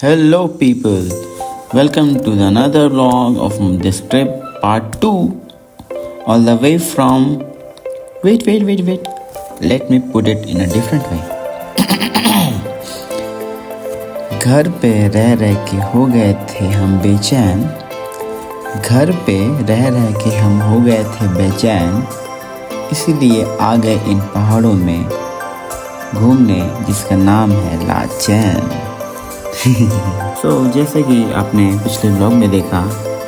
Hello, people. Welcome to another vlog of this trip, part 2. All the way from. Wait. Let me put it in a different way. घर पे रह रह के हो गए थे हम बेचैन. घर पे रह रह के हम हो गए थे बेचैन. इसीलिए आ गए इन पहाड़ों में घूमने जिसका नाम है लाचैन. जैसे कि आपने पिछले व्लॉग में देखा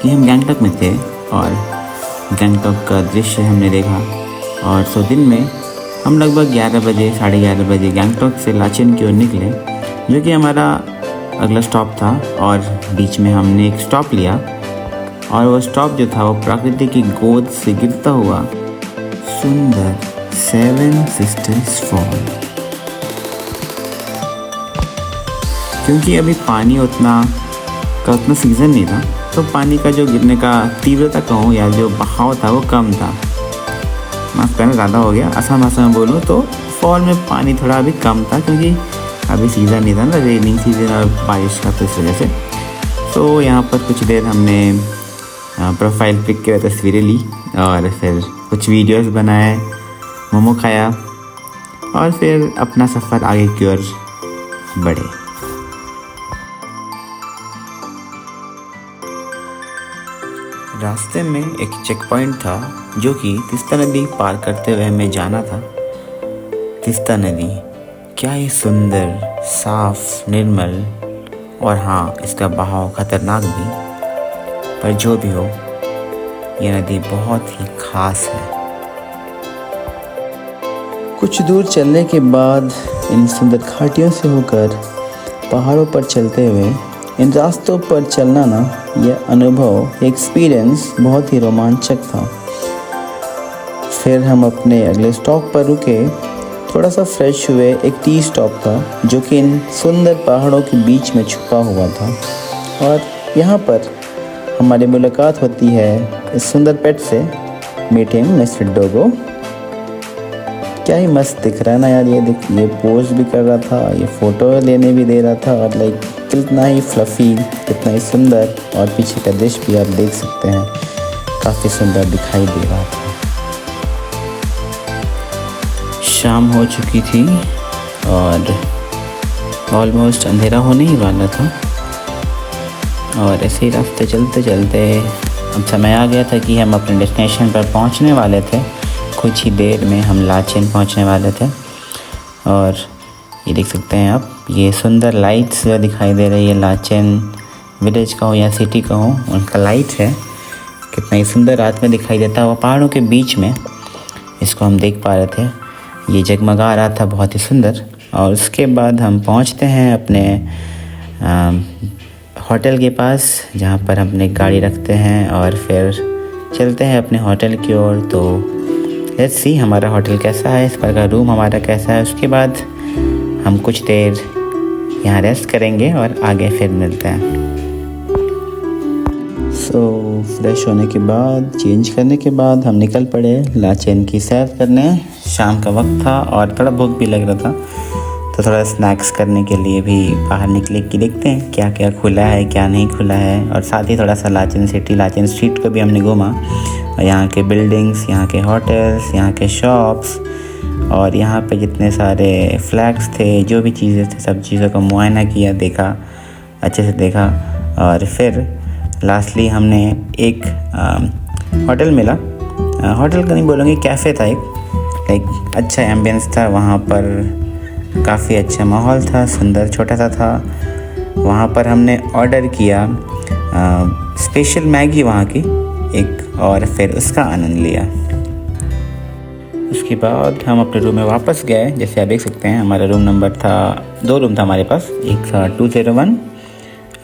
कि हम गैंगटॉक में थे और गैंगटॉक का दृश्य हमने देखा. और दिन में हम लगभग 11 बजे 11:30 बजे गैंगटॉक से लाचेन की ओर निकले, जो कि हमारा अगला स्टॉप था. और बीच में हमने एक स्टॉप लिया और वो स्टॉप जो था वो प्रकृति की गोद से गिरता हुआ सुंदर 7 सिस्टर्स फॉल. क्योंकि अभी पानी उतना सीज़न नहीं था, तो पानी का जो गिरने का तीव्रता कहूँ या जो बहाव था वो कम था. माफ़ करना, ज़्यादा हो गया. आसाम में बोलूँ तो फॉल में पानी थोड़ा अभी कम था, क्योंकि अभी सीज़न नहीं था ना, रेनिंग सीज़न और बारिश का, तो इस वजह से. तो यहाँ पर कुछ देर हमने प्रोफाइल पिक के तस्वीरें ली और फिर कुछ वीडियोस बनाए, मोमो खाया और फिर अपना सफ़र आगे की ओर बढ़े. रास्ते में एक चेक पॉइंट था जो कि तीस्ता नदी पार करते हुए हमें जाना था. तीस्ता नदी क्या ही सुंदर, साफ, निर्मल, और हाँ, इसका बहाव खतरनाक भी. पर जो भी हो, यह नदी बहुत ही खास है. कुछ दूर चलने के बाद इन सुंदर घाटियों से होकर पहाड़ों पर चलते हुए इन रास्तों पर चलना ना, यह अनुभव, एक्सपीरियंस बहुत ही रोमांचक था. फिर हम अपने अगले स्टॉप पर रुके, थोड़ा सा फ्रेश हुए. एक टी स्टॉप था जो कि इन सुंदर पहाड़ों के बीच में छुपा हुआ था. और यहाँ पर हमारी मुलाकात होती है इस सुंदर पेट से. Meet him, mister Dogo. क्या ही मस्त दिख रहा है ना यार. ये देख, ये पोज भी कर रहा था, ये फ़ोटो लेने भी दे रहा था. और लाइक कितना ही फ्लफ़ी, कितना ही सुंदर. और पीछे का दृश्य भी आप देख सकते हैं, काफ़ी सुंदर दिखाई दे रहा था. शाम हो चुकी थी और ऑलमोस्ट अंधेरा होने ही वाला था. और ऐसे ही रास्ते चलते चलते अब समय आ गया था कि हम अपने डेस्टिनेशन पर पहुंचने वाले थे. कुछ ही देर में हम लाचेन पहुंचने वाले थे. और ये देख सकते हैं आप, ये सुंदर लाइट्स जो दिखाई दे रही है, लाचेन विलेज का हो या सिटी का हो, उनका लाइट है. कितना ही सुंदर रात में दिखाई देता है वो पहाड़ों के बीच में. इसको हम देख पा रहे थे, ये जगमगा रहा था, बहुत ही सुंदर. और उसके बाद हम पहुंचते हैं अपने होटल के पास, जहां पर हम अपनी गाड़ी रखते हैं और फिर चलते हैं अपने होटल की ओर. तो लेट्स सी हमारा होटल कैसा है, इस पर का रूम हमारा कैसा है. उसके बाद हम कुछ देर यहाँ रेस्ट करेंगे और आगे फिर मिलते हैं. फ्रेश होने के बाद, चेंज करने के बाद हम निकल पड़े लाचेन की सैर करने. शाम का वक्त था और थोड़ा भूख भी लग रहा था, तो थोड़ा स्नैक्स करने के लिए भी बाहर निकले कि देखते हैं क्या क्या खुला है, क्या नहीं खुला है. और साथ ही थोड़ा सा लाचेन सिटी, लाचेन स्ट्रीट को भी हमने घूमा. यहाँ के बिल्डिंग्स, यहाँ के होटल्स, यहाँ के शॉप्स और यहाँ पे जितने सारे फ्लैग्स थे, जो भी चीज़ें थे, सब चीज़ों का मुआयना किया, देखा, अच्छे से देखा. और फिर लास्टली हमने एक होटल मिला. होटल का नहीं बोलूँगी, कैफ़े था. एक अच्छा एम्बियंस था वहाँ पर, काफ़ी अच्छा माहौल था, सुंदर, छोटा सा था. वहाँ पर हमने ऑर्डर किया स्पेशल मैगी वहाँ की एक, और फिर उसका आनंद लिया. उसके बाद हम अपने रूम में वापस गए. जैसे आप देख सकते हैं, हमारा रूम नंबर था, 2 रूम था हमारे पास. एक था 201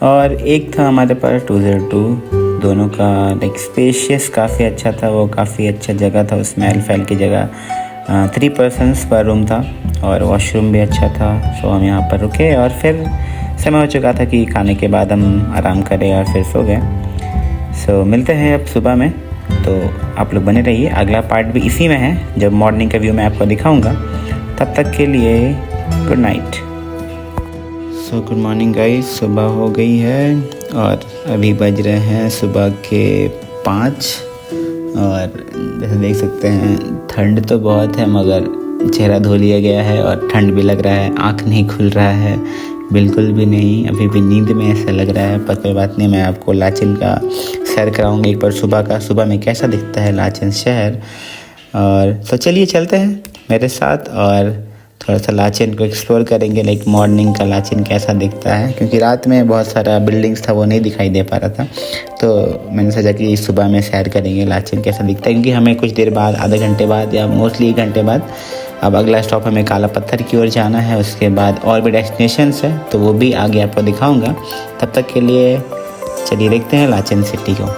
और एक था हमारे पास 202. दोनों का लाइक स्पेशियस काफ़ी अच्छा था. वो काफ़ी अच्छा जगह था, उसमें एल की जगह 3 पर्सन्स पर रूम था और वॉशरूम भी अच्छा था. हम यहाँ पर रुके और फिर समय हो चुका था कि खाने के बाद हम आराम करें और फिर सो गए. मिलते हैं अब सुबह में. तो आप लोग बने रहिए, अगला पार्ट भी इसी में है, जब मॉर्निंग का व्यू मैं आपको दिखाऊंगा. तब तक के लिए good night. So good morning guys, सुबह हो गई है और अभी बज रहे हैं सुबह के 5। और जैसे देख सकते हैं ठंड तो बहुत है मगर चेहरा धो लिया गया है और ठंड भी लग रहा है। आँख नहीं खुल रहा है बिल्कुल भी नहीं, अभी भी नींद में ऐसा लग रहा है। पर कोई बात नहीं, मैं आपको लाचेन का सैर कराऊंगा एक बार सुबह में कैसा दिखता है लाचेन शहर। और तो चलिए चलते हैं मेरे साथ और थोड़ा सा लाचेन को एक्सप्लोर करेंगे। लाइक मॉर्निंग का लाचेन कैसा दिखता है, क्योंकि रात में बहुत सारा बिल्डिंग्स था वो नहीं दिखाई दे पा रहा था। तो मैंने सोचा कि सुबह में सैर करेंगे, लाचेन कैसा दिखता है। क्योंकि हमें कुछ देर बाद, आधे घंटे बाद या मोस्टली 1 घंटे बाद अब अगला स्टॉप हमें काला पत्थर की ओर जाना है। उसके बाद और भी डेस्टिनेशंस है तो वो भी आगे आपको दिखाऊंगा। तब तक के लिए चलिए देखते हैं लाचेन सिटी को।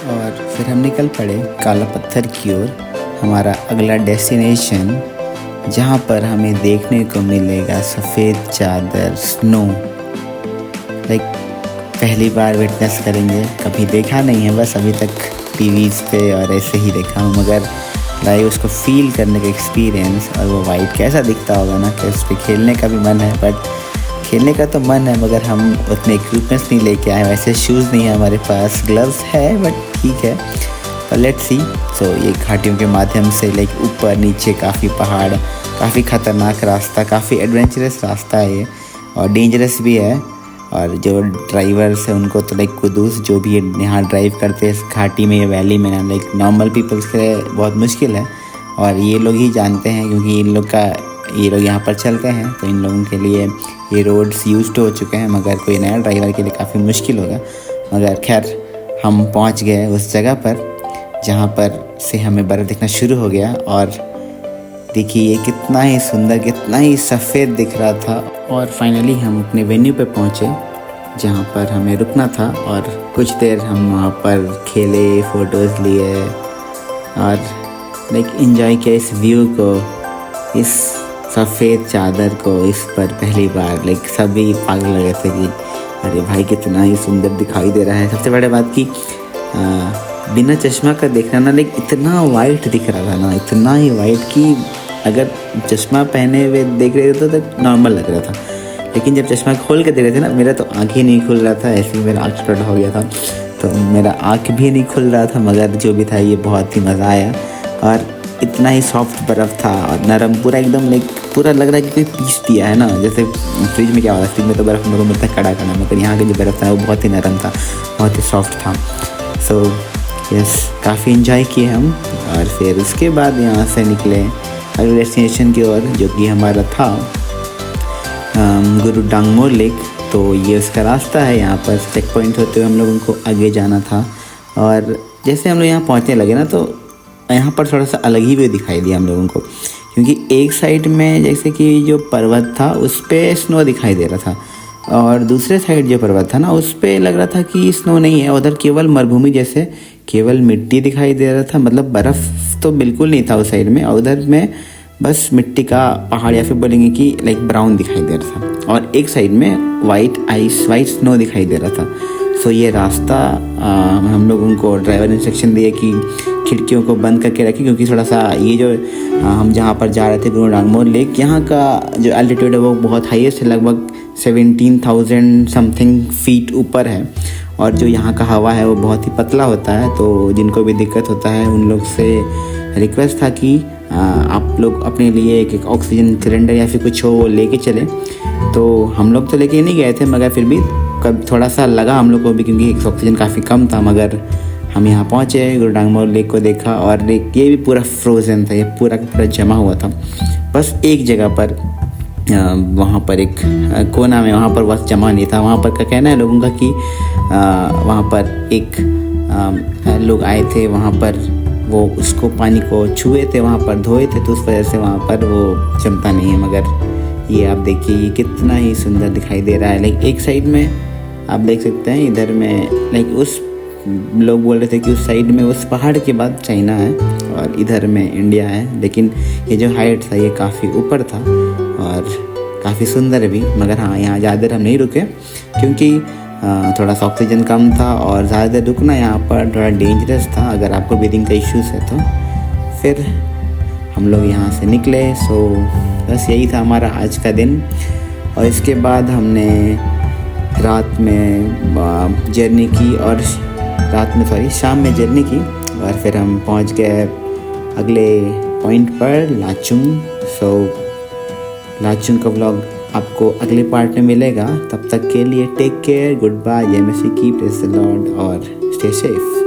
और फिर हम निकल पड़े काला पत्थर की ओर, हमारा अगला डेस्टिनेशन जहाँ पर हमें देखने को मिलेगा सफ़ेद चादर, स्नो। लाइक पहली बार विटनेस करेंगे, कभी देखा नहीं है, बस अभी तक टीवीज़ पे और ऐसे ही देखा हूँ, मगर लाइव उसको फील करने का एक्सपीरियंस। और वो वाइट कैसा दिखता होगा ना, कि उस पर खेलने का भी मन है। बट खेलने का तो मन है मगर हम उतने इक्विपमेंट्स नहीं लेके आए। वैसे शूज़ नहीं है हमारे पास, ग्लव्स है बट ठीक है, पर लेट्स सी। सो ये घाटियों के माध्यम से लाइक ऊपर नीचे काफ़ी पहाड़, काफ़ी ख़तरनाक रास्ता, काफ़ी एडवेंचरस रास्ता है ये और डेंजरस भी है। और जो ड्राइवर्स हैं उनको तो लाइक कुदूस, जो भी यहाँ ड्राइव करते हैं इस घाटी में, ये वैली में ना, लाइक नॉर्मल पीपल्स के लिए बहुत मुश्किल है। और ये लोग ही जानते हैं क्योंकि ये लोग यहाँ पर चलते हैं, तो इन लोगों के लिए ये रोड्स यूज्ड हो चुके हैं। मगर कोई नया ड्राइवर के लिए काफ़ी मुश्किल होगा। मगर खैर हम पहुँच गए उस जगह पर जहाँ पर से हमें बर्फ़ दिखना शुरू हो गया। और देखिए ये कितना ही सुंदर, कितना ही सफ़ेद दिख रहा था। और फाइनली हम अपने वेन्यू पे पहुँचे जहाँ पर हमें रुकना था। और कुछ देर हम वहाँ पर खेले, फ़ोटोज़ लिए और लाइक एंजॉय किया इस व्यू को, इस सफ़ेद चादर को। इस पर पहली बार लाइक सभी पागल लगे थे कि अरे भाई कितना ही सुंदर दिखाई दे रहा है। सबसे बड़ी बात कि बिना चश्मा का देखना ना, लाइक इतना वाइट दिख रहा था ना, इतना ही वाइट कि अगर चश्मा पहने हुए देख रहे थे तो नॉर्मल लग रहा था। लेकिन जब चश्मा खोल के देख रहे थे ना, मेरा तो आँख ही नहीं खुल रहा था, ऐसे ही मेरा आँख छोटा हो गया था। तो मेरा आँख भी नहीं खुल रहा था, मगर जो भी था ये बहुत ही मज़ा आया। और इतना ही सॉफ्ट बर्फ़ था और नरम, पूरा एकदम लाइक पूरा लग रहा है कि कोई पीस दिया है ना। जैसे फ्रिज में क्या होता है, फ्रिज में तो बर्फ़ मेरे को मिलता है कड़ा कड़ा, मगर यहाँ का जो बर्फ़ था वो बहुत ही नरम था, बहुत ही सॉफ्ट था। सो यस, काफ़ी इन्जॉय किए हम। और फिर उसके बाद यहाँ से निकले अगले डेस्टिनेशन की ओर, जो कि हमारा था गुरु डांगमोर लेक। तो ये उसका रास्ता है, यहाँ पर चेक पॉइंट होते हुए हम लोगों को आगे जाना था। और जैसे हम लोग यहाँ पहुँचने लगे ना, तो यहाँ पर थोड़ा सा अलग ही व्यू दिखाई दिया हम लोगों को। क्योंकि एक साइड में जैसे कि जो पर्वत था उस पर स्नो दिखाई दे रहा था, और दूसरे साइड जो पर्वत था ना उस पर लग रहा था कि स्नो नहीं है, उधर केवल मरुभूमि जैसे केवल मिट्टी दिखाई दे रहा था। मतलब बर्फ़ तो बिल्कुल नहीं था उस साइड में, और उधर में बस मिट्टी का पहाड़, या फिर बोलेंगे कि लाइक ब्राउन दिखाई दे रहा था। और एक साइड में वाइट स्नो दिखाई दे रहा था। सो ये रास्ता हम लोगों को ड्राइवर ने इंस्ट्रक्शन दिया कि खिड़कियों को बंद करके रखें, क्योंकि थोड़ा सा ये जो हम जहाँ पर जा रहे थे गुरु डांगमोर लेक, यहाँ का जो एल्टीट्यूड है वो बहुत हाईएस्ट है, लगभग 17,000 समथिंग फीट ऊपर है। और जो यहाँ का हवा है वो बहुत ही पतला होता है। तो जिनको भी दिक्कत होता है उन लोग से रिक्वेस्ट था कि आप लोग अपने लिए एक ऑक्सीजन सिलेंडर या फिर कुछ हो लेके चले। तो हम लोग तो लेके नहीं गए थे, मगर फिर भी कब थोड़ा सा लगा हम लोग को भी, क्योंकि ऑक्सीजन काफ़ी कम था। मगर हम यहाँ पहुँचे, गुरु डांगमोर लेक को देखा, और लेक ये भी पूरा फ्रोज़न था, ये पूरा का पूरा जमा हुआ था। बस एक जगह पर वहाँ पर एक कोना में, वहाँ पर बस जमा नहीं था। वहाँ पर का कहना है लोगों का कि वहाँ पर एक लोग आए थे, वहाँ पर वो उसको पानी को छुए थे, वहाँ पर धोए थे, तो उस वजह से वहाँ पर वो जमता नहीं है। मगर ये आप देखिए ये कितना ही सुंदर दिखाई दे रहा है। लाइक एक साइड में आप देख सकते हैं, इधर में लाइक उस लोग बोल रहे थे कि उस साइड में उस पहाड़ के बाद चाइना है और इधर में इंडिया है, लेकिन ये जो हाइट था ये काफ़ी ऊपर था और काफ़ी सुंदर भी। मगर हाँ, यहाँ ज़्यादा देर हम नहीं रुके क्योंकि थोड़ा सा ऑक्सीजन कम था और ज़्यादा देर रुकना यहाँ पर थोड़ा डेंजरस था अगर आपको ब्रीदिंग का इश्यूज़ है तो। फिर हम लोग यहाँ से निकले। सो बस यही था हमारा आज का दिन। और इसके बाद हमने रात में जर्नी की और शाम में जर्नी की और फिर हम पहुँच गए अगले पॉइंट पर, लाचुंग। सो लाचुंग का व्लॉग आपको अगले पार्ट में मिलेगा। तब तक के लिए टेक केयर, गुड बाय, जय मसीह की, प्रेज़ द लॉर्ड और स्टे सेफ।